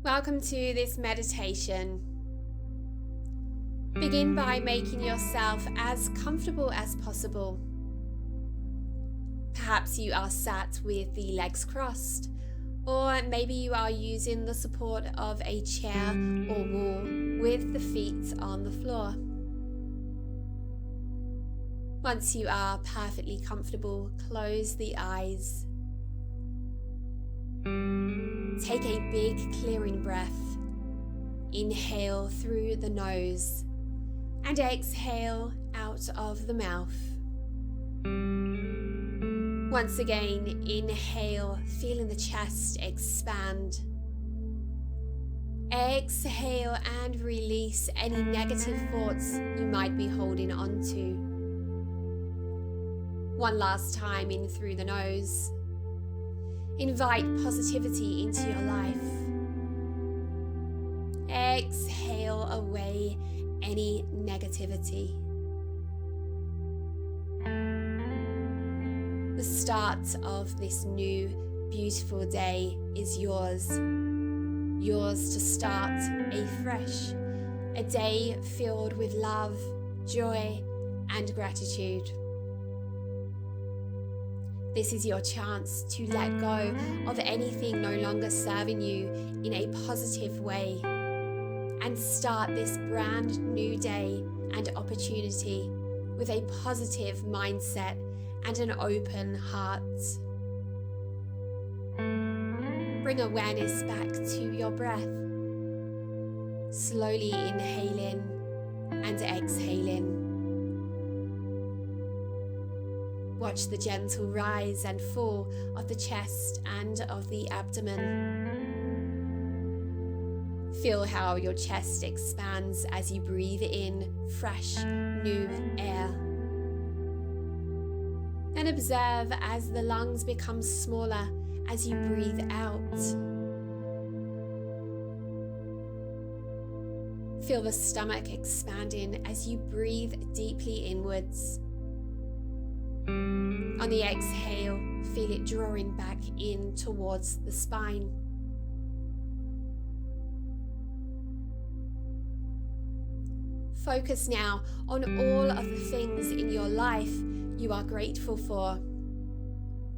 Welcome to this meditation. Begin by making yourself as comfortable as possible. Perhaps you are sat with the legs crossed, or maybe you are using the support of a chair or wall with the feet on the floor. Once you are perfectly comfortable, close the eyes. Take a big clearing breath. Inhale through the nose and exhale out of the mouth. Once again, inhale, feeling the chest expand. Exhale and release any negative thoughts you might be holding on to. One last time in through the nose. Invite positivity into your life. Exhale away any negativity. The start of this new, beautiful day is yours. Yours to start afresh. A day filled with love, joy, and gratitude. This is your chance to let go of anything no longer serving you in a positive way and start this brand new day and opportunity with a positive mindset and an open heart. Bring awareness back to your breath, slowly inhaling and exhaling. Watch the gentle rise and fall of the chest and of the abdomen. Feel how your chest expands as you breathe in fresh, new air. Then observe as the lungs become smaller as you breathe out. Feel the stomach expanding as you breathe deeply inwards. On the exhale, feel it drawing back in towards the spine. Focus now on all of the things in your life you are grateful for.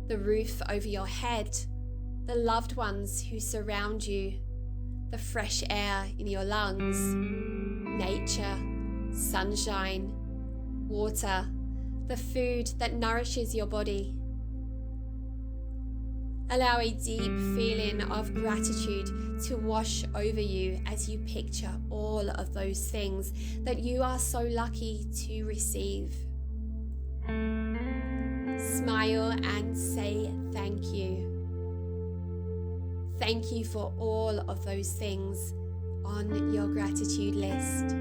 The roof over your head, the loved ones who surround you, the fresh air in your lungs, nature, sunshine, water, the food that nourishes your body. Allow a deep feeling of gratitude to wash over you as you picture all of those things that you are so lucky to receive. Smile and say thank you. Thank you for all of those things on your gratitude list.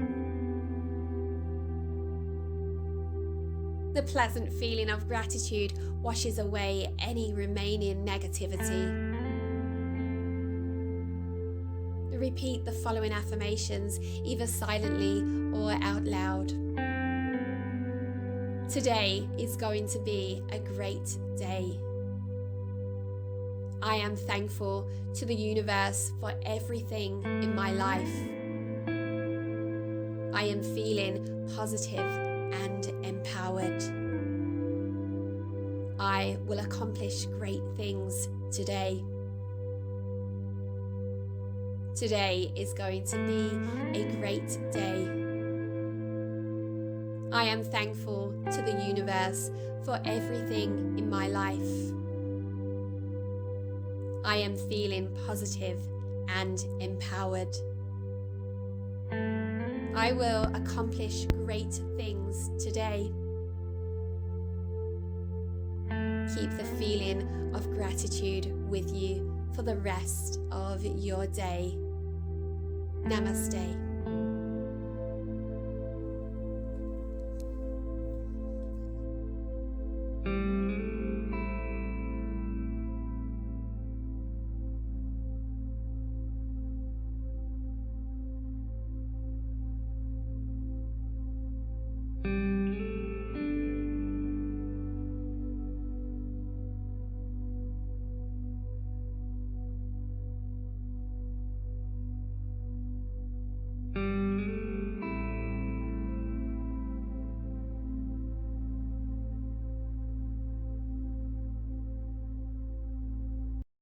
The pleasant feeling of gratitude washes away any remaining negativity. Repeat the following affirmations either silently or out loud. Today is going to be a great day. I am thankful to the universe for everything in my life. I am feeling positive and empowered. I will accomplish great things today. Today is going to be a great day. I am thankful to the universe for everything in my life. I am feeling positive and empowered. I will accomplish great things today. Keep the feeling of gratitude with you for the rest of your day. Namaste.